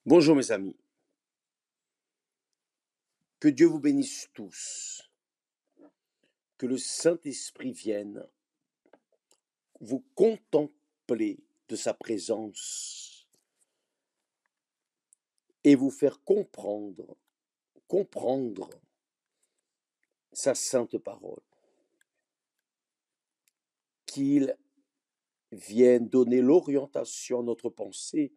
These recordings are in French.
Bonjour mes amis, que Dieu vous bénisse tous, que le Saint-Esprit vienne vous contempler de sa présence et vous faire comprendre sa sainte parole, qu'il vienne donner l'orientation à notre pensée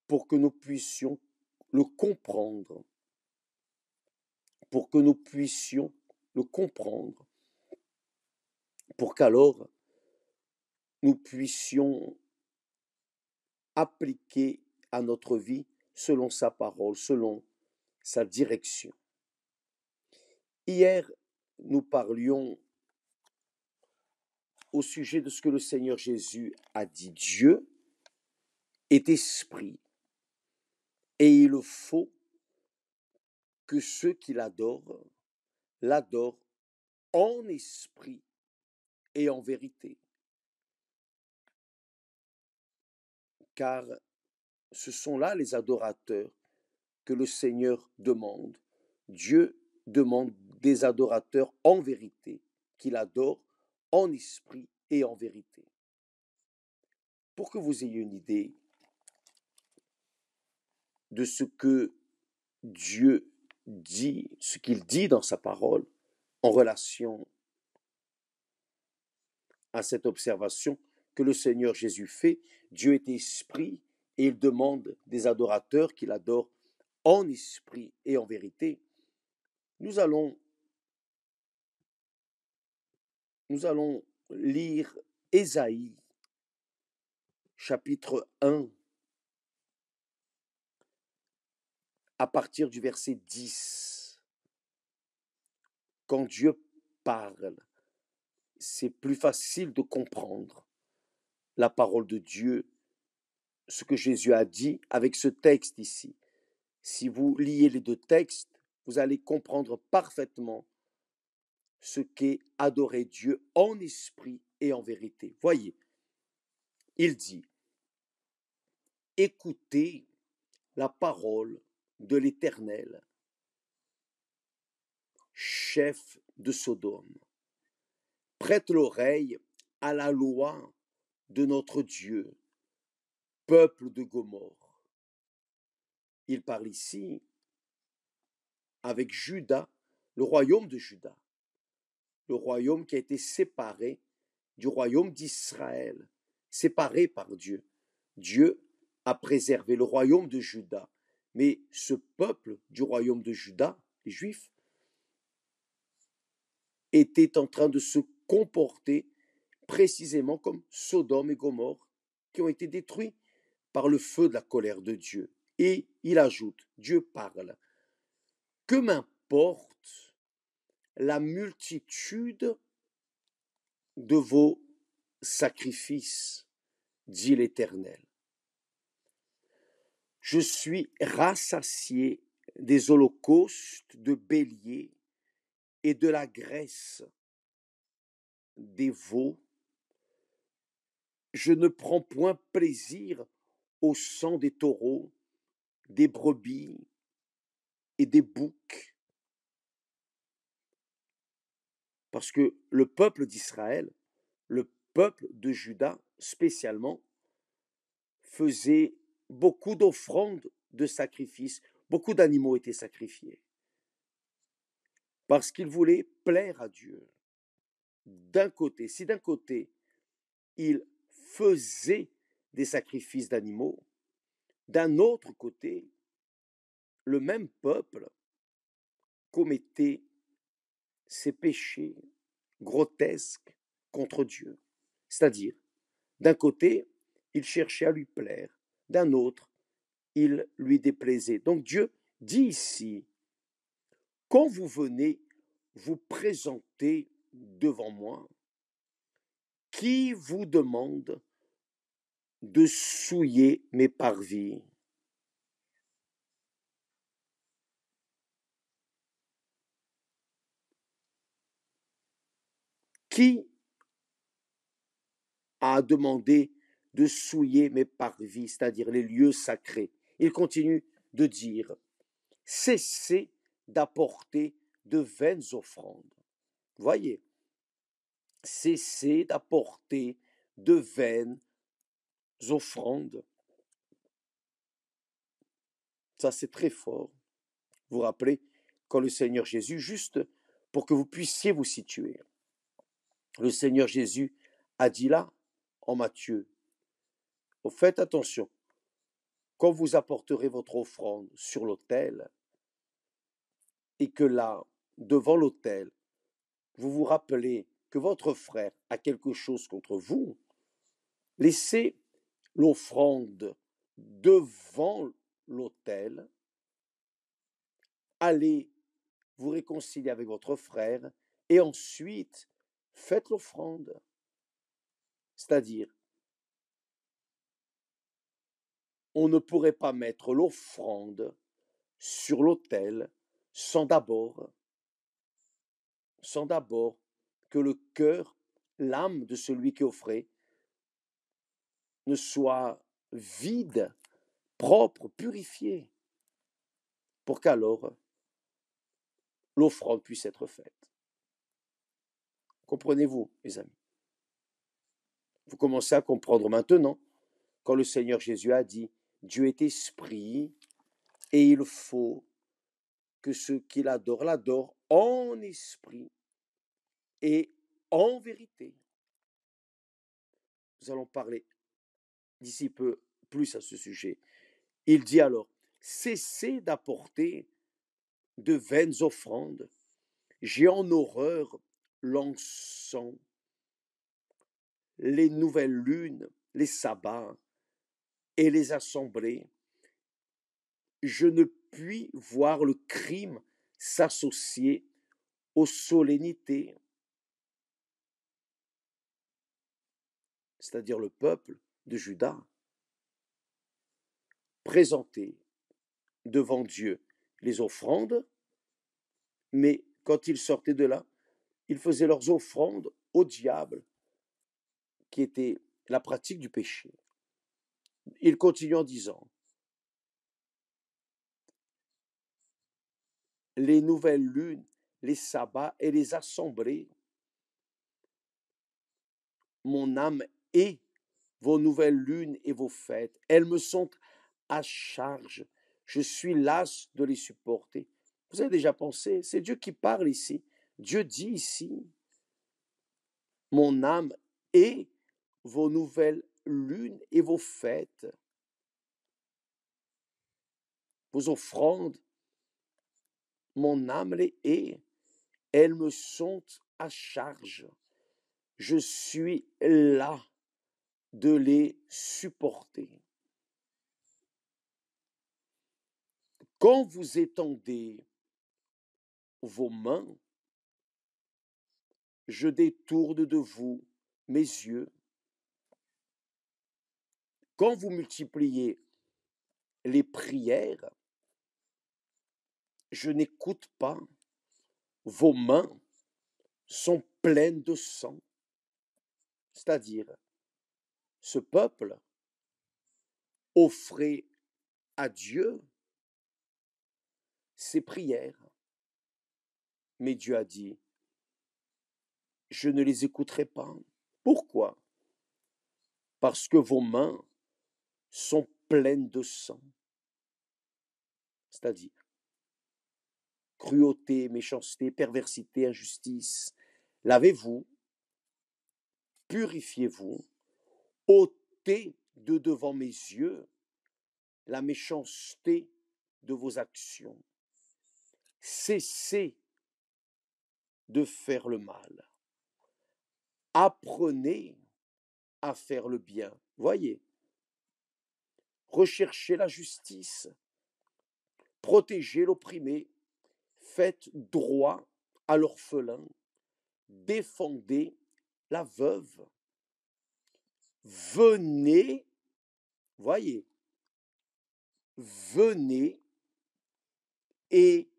pour que nous puissions le comprendre, pour qu'alors nous puissions appliquer à notre vie selon sa parole, selon sa direction. Hier, nous parlions au sujet de ce que le Seigneur Jésus a dit. Dieu est esprit et il faut que ceux qui l'adorent en esprit et en vérité. Car ce sont là les adorateurs que le Seigneur demande. Dieu demande des adorateurs en vérité, qu'il adore en esprit et en vérité. Pour que vous ayez une idée de ce que Dieu dit, ce qu'il dit dans sa parole en relation à cette observation que le Seigneur Jésus fait. Dieu est esprit et il demande des adorateurs qu'il adore en esprit et en vérité. Nous allons lire Ésaïe, chapitre 1, à partir du verset 10. Quand Dieu parle, c'est plus facile de comprendre la parole de Dieu, ce que Jésus a dit avec ce texte ici. Si vous liez les deux textes, vous allez comprendre parfaitement ce qu'est adorer Dieu en esprit et en vérité. Voyez, il dit, écoutez la parole de l'Éternel, chef de Sodome. Prête l'oreille à la loi de notre Dieu, peuple de Gomorrhe. Il parle ici avec Juda, le royaume de Juda, le royaume qui a été séparé du royaume d'Israël, séparé par Dieu. Dieu a préservé le royaume de Juda, mais ce peuple du royaume de Juda, les Juifs, était en train de se comporter précisément comme Sodome et Gomorrhe, qui ont été détruits par le feu de la colère de Dieu. Et il ajoute, Dieu parle, que m'importe la multitude de vos sacrifices, dit l'Éternel. Je suis rassasié des holocaustes de béliers et de la graisse des veaux. Je ne prends point plaisir au sang des taureaux, des brebis et des boucs. Parce que le peuple d'Israël, le peuple de Juda spécialement, faisait beaucoup d'offrandes de sacrifices, beaucoup d'animaux étaient sacrifiés. Parce qu'il voulait plaire à Dieu. D'un côté, si d'un côté, il faisait des sacrifices d'animaux, d'un autre côté, le même peuple commettait ces péchés grotesques contre Dieu. C'est-à-dire, d'un côté, il cherchait à lui plaire, d'un autre, il lui déplaisait. Donc Dieu dit ici, quand vous venez vous présenter devant moi, qui vous demande de souiller mes parvis? Qui a demandé de souiller mes parvis, c'est-à-dire les lieux sacrés. Il continue de dire, cessez d'apporter de vaines offrandes. Voyez, cessez d'apporter de vaines offrandes. Ça, c'est très fort. Vous vous rappelez, quand le Seigneur Jésus, juste pour que vous puissiez vous situer, le Seigneur Jésus a dit là, en Matthieu, faites attention, quand vous apporterez votre offrande sur l'autel, et que là, devant l'autel, vous vous rappelez que votre frère a quelque chose contre vous, laissez l'offrande devant l'autel, allez vous réconcilier avec votre frère et ensuite faites l'offrande. C'est-à-dire, on ne pourrait pas mettre l'offrande sur l'autel sans d'abord que le cœur, l'âme de celui qui offrait ne soit vide, propre, purifié, pour qu'alors l'offrande puisse être faite. Comprenez-vous, mes amis? Vous commencez à comprendre maintenant, quand le Seigneur Jésus a dit, Dieu est esprit, et il faut que ceux qui l'adorent en esprit et en vérité. Nous allons parler d'ici peu plus à ce sujet. Il dit alors, cessez d'apporter de vaines offrandes. J'ai en horreur l'encens, les nouvelles lunes, les sabbats et les assemblées. Je ne puis voir le crime s'associer aux solennités, c'est-à-dire le peuple de Juda, présenter devant Dieu les offrandes, mais quand ils sortaient de là, ils faisaient leurs offrandes au diable, qui était la pratique du péché. Il continue en disant, les nouvelles lunes, les sabbats et les assemblées, mon âme hait vos nouvelles lunes et vos fêtes. Elles me sont à charge. Je suis las de les supporter. Vous avez déjà pensé, c'est Dieu qui parle ici. Dieu dit ici, mon âme hait vos nouvelles lunes et vos fêtes, vos offrandes, mon âme les hait, elles me sont à charge. Je suis là de les supporter. Quand vous étendez vos mains, je détourne de vous mes yeux. Quand vous multipliez les prières, je n'écoute pas. Vos mains sont pleines de sang. C'est-à-dire, ce peuple offrait à Dieu ses prières. Mais Dieu a dit, je ne les écouterai pas. Pourquoi? Parce que vos mains sont pleines de sang. C'est-à-dire, cruauté, méchanceté, perversité, injustice. Lavez-vous, purifiez-vous, ôtez de devant mes yeux la méchanceté de vos actions. Cessez de faire le mal. Apprenez à faire le bien. Voyez, recherchez la justice, protégez l'opprimé, faites droit à l'orphelin, défendez la veuve. Venez, voyez, venez et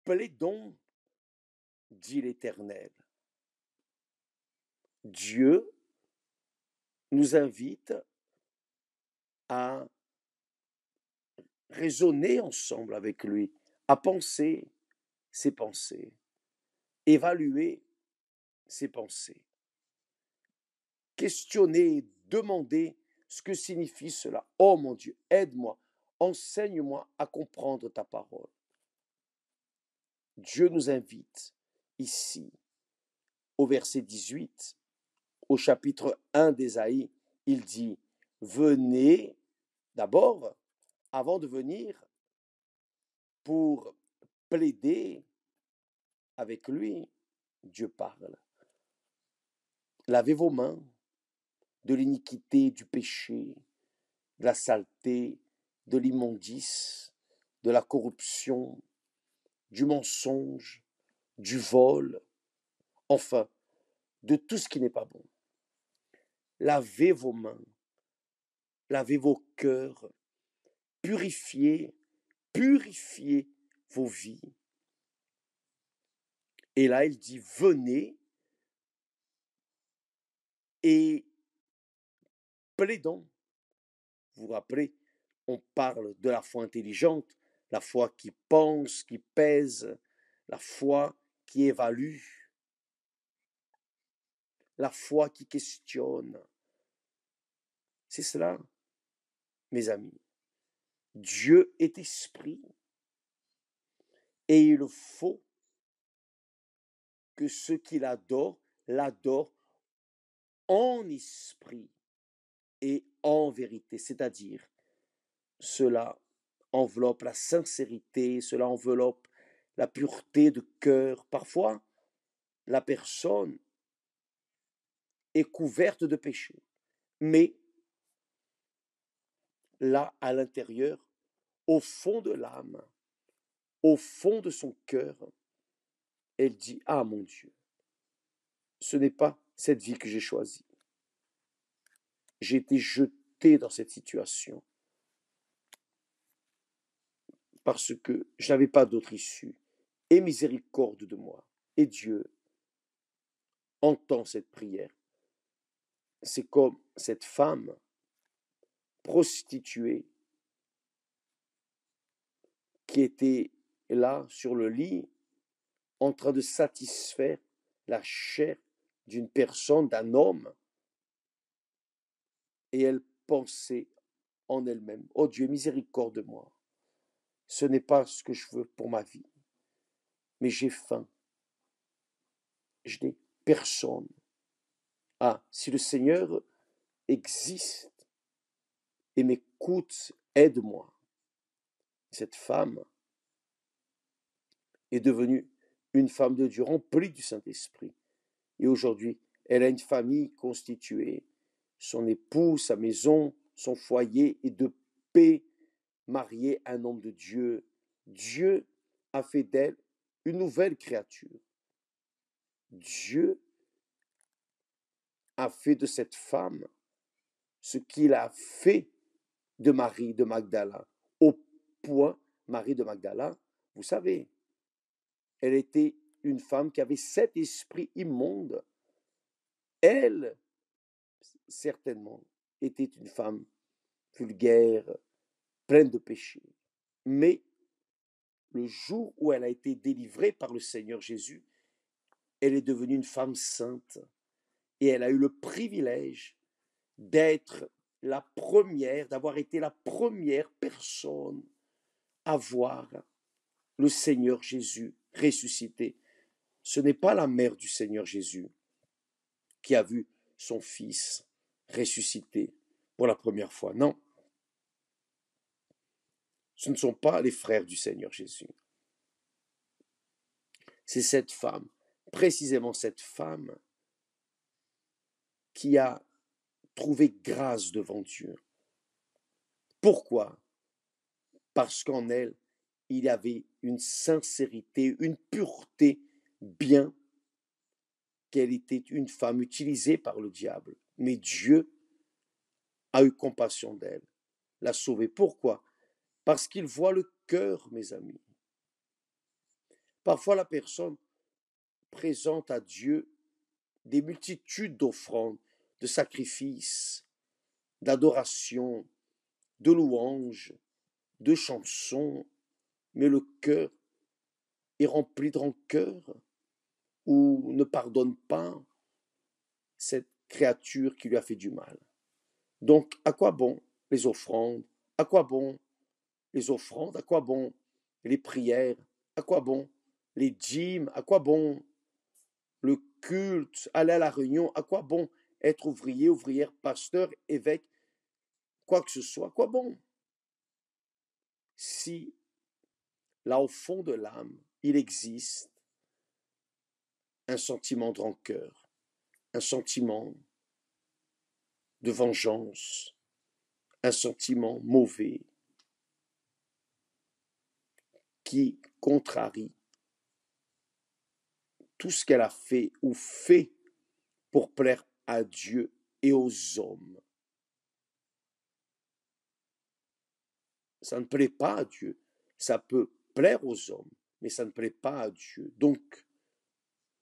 plaidons, dit l'Éternel. Dieu nous invite à raisonner ensemble avec lui, à penser ses pensées, évaluer ses pensées, questionner, demander ce que signifie cela. Oh mon Dieu, aide-moi, enseigne-moi à comprendre ta parole. Dieu nous invite ici, au verset 18, au chapitre 1 d'Ésaïe, il dit, venez d'abord, avant de venir pour plaider avec lui, Dieu parle. Lavez vos mains de l'iniquité, du péché, de la saleté, de l'immondice, de la corruption, du mensonge, du vol, enfin, de tout ce qui n'est pas bon. Lavez vos mains, lavez vos cœurs, purifiez vos vies. Et là, il dit, venez et plaidons. Vous vous rappelez, on parle de la foi intelligente, la foi qui pense, qui pèse, la foi qui évalue, la foi qui questionne. C'est cela, mes amis. Dieu est esprit et il faut que ceux qui l'adorent en esprit et en vérité, c'est-à-dire cela enveloppe la sincérité, cela enveloppe la pureté de cœur. Parfois, la personne est couverte de péché, mais là, à l'intérieur, au fond de l'âme, au fond de son cœur, elle dit, ah mon Dieu, ce n'est pas cette vie que j'ai choisie. J'ai été jeté dans cette situation parce que je n'avais pas d'autre issue. Aie miséricorde de moi. Et Dieu entend cette prière. C'est comme cette femme prostituée qui était là sur le lit en train de satisfaire la chair d'une personne, d'un homme, et elle pensait en elle-même, oh Dieu, miséricorde de moi. Ce n'est pas ce que je veux pour ma vie, mais j'ai faim. Je n'ai personne. Ah, si le Seigneur existe et m'écoute, aide-moi. Cette femme est devenue une femme de Dieu remplie du Saint-Esprit. Et aujourd'hui, elle a une famille constituée. Son époux, sa maison, son foyer est de paix, mariée à un homme de Dieu. Dieu a fait d'elle une nouvelle créature. Dieu a fait de cette femme ce qu'il a fait de Marie de Magdala. Au point, Marie de Magdala, vous savez, elle était une femme qui avait 7 esprits immondes. Elle, certainement, était une femme vulgaire, pleine de péchés. Mais le jour où elle a été délivrée par le Seigneur Jésus, elle est devenue une femme sainte et elle a eu le privilège d'être la première, d'avoir été la première personne à voir le Seigneur Jésus ressuscité. Ce n'est pas la mère du Seigneur Jésus qui a vu son fils ressuscité pour la première fois. Non, ce ne sont pas les frères du Seigneur Jésus. C'est cette femme, précisément cette femme, qui a trouvé grâce devant Dieu. Pourquoi? Parce qu'en elle, il y avait une sincérité, une pureté, bien qu'elle était une femme utilisée par le diable. Mais Dieu a eu compassion d'elle, l'a sauvée. Pourquoi? Parce qu'il voit le cœur, mes amis. Parfois, la personne présente à Dieu des multitudes d'offrandes, de sacrifice, d'adoration, de louange, de chansons, mais le cœur est rempli de rancœur ou ne pardonne pas cette créature qui lui a fait du mal. Donc, à quoi bon les offrandes? À quoi bon les offrandes? À quoi bon les prières? À quoi bon les dîmes? À quoi bon le culte? Aller à la réunion? À quoi bon être ouvrier, ouvrière, pasteur, évêque, quoi que ce soit? À quoi bon? Si là au fond de l'âme, il existe un sentiment de rancœur, un sentiment de vengeance, un sentiment mauvais qui contrarie tout ce qu'elle a fait ou fait pour plaire à Dieu et aux hommes. Ça ne plaît pas à Dieu. Ça peut plaire aux hommes, mais ça ne plaît pas à Dieu. Donc,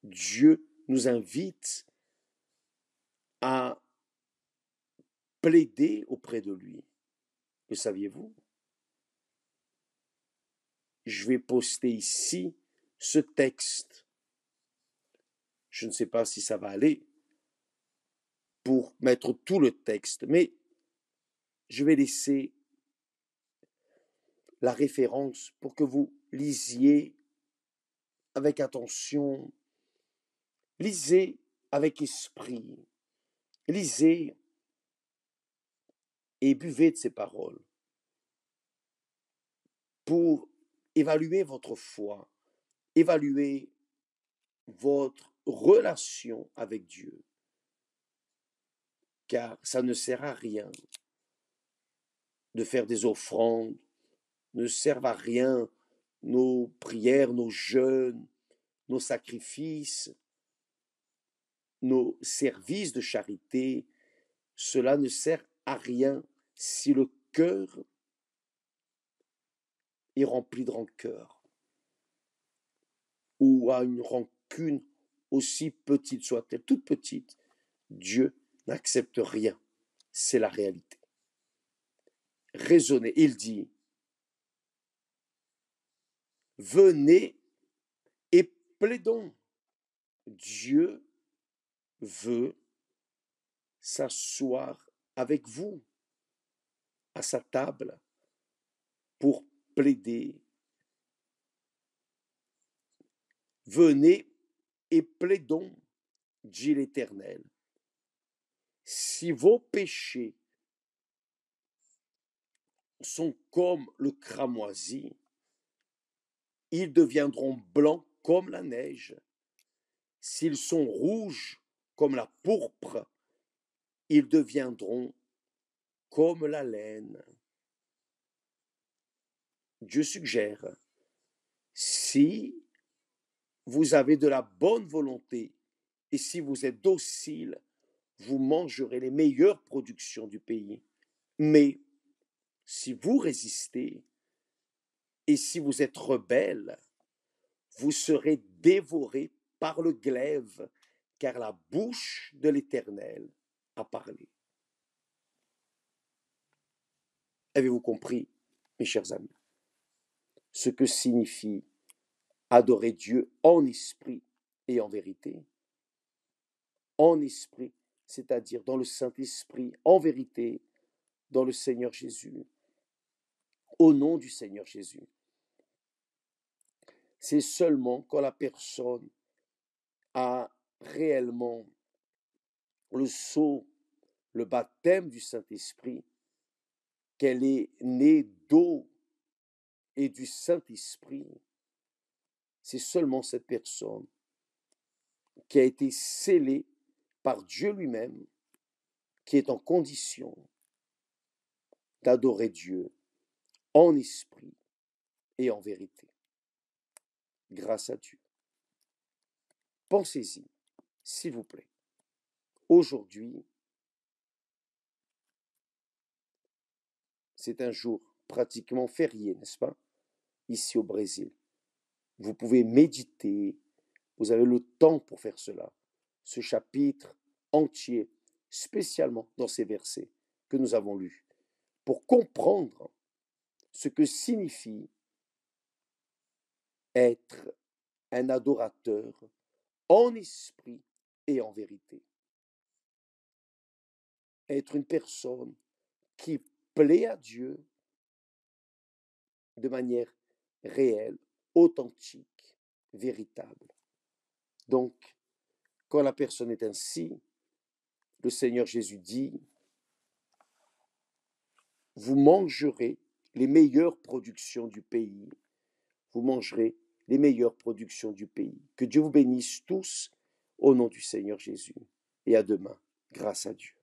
Dieu nous invite à plaider auprès de lui. Le saviez-vous? Je vais poster ici ce texte. Je ne sais pas si ça va aller pour mettre tout le texte, mais je vais laisser la référence pour que vous lisiez avec attention, lisez avec esprit, lisez et buvez de ces paroles pour évaluer votre foi, évaluer votre relation avec Dieu, car ça ne sert à rien de faire des offrandes, ne servent à rien nos prières, nos jeûnes, nos sacrifices, nos services de charité. Cela ne sert à rien si le cœur est rempli de rancœur ou a une rancune aussi petite soit-elle, toute petite. Dieu n'accepte rien. C'est la réalité. Raisonnez. Il dit, venez et plaidons. Dieu veut s'asseoir avec vous à sa table pour plaider. Venez et plaidons, dit l'Éternel. Si vos péchés sont comme le cramoisi, ils deviendront blancs comme la neige. S'ils sont rouges comme la pourpre, ils deviendront comme la laine. Dieu suggère, si vous avez de la bonne volonté et si vous êtes docile, vous mangerez les meilleures productions du pays. Mais si vous résistez et si vous êtes rebelle, vous serez dévorés par le glaive, car la bouche de l'Éternel a parlé. Avez-vous compris, mes chers amis, ce que signifie adorer Dieu en esprit et en vérité? En esprit, c'est-à-dire dans le Saint-Esprit, en vérité, dans le Seigneur Jésus, au nom du Seigneur Jésus. C'est seulement quand la personne a réellement le sceau, le baptême du Saint-Esprit, qu'elle est née d'eau et du Saint-Esprit. C'est seulement cette personne qui a été scellée par Dieu lui-même, qui est en condition d'adorer Dieu en esprit et en vérité. Grâce à Dieu. Pensez-y, s'il vous plaît. Aujourd'hui, c'est un jour pratiquement férié, n'est-ce pas? Ici au Brésil. Vous pouvez méditer, vous avez le temps pour faire cela. Ce chapitre entier spécialement dans ces versets que nous avons lus, pour comprendre ce que signifie être un adorateur en esprit et en vérité. Être une personne qui plaît à Dieu de manière réelle, authentique, véritable. Donc, quand la personne est ainsi, le Seigneur Jésus dit, vous mangerez les meilleures productions du pays. Vous mangerez les meilleures productions du pays. Que Dieu vous bénisse tous au nom du Seigneur Jésus. Et à demain, grâce à Dieu.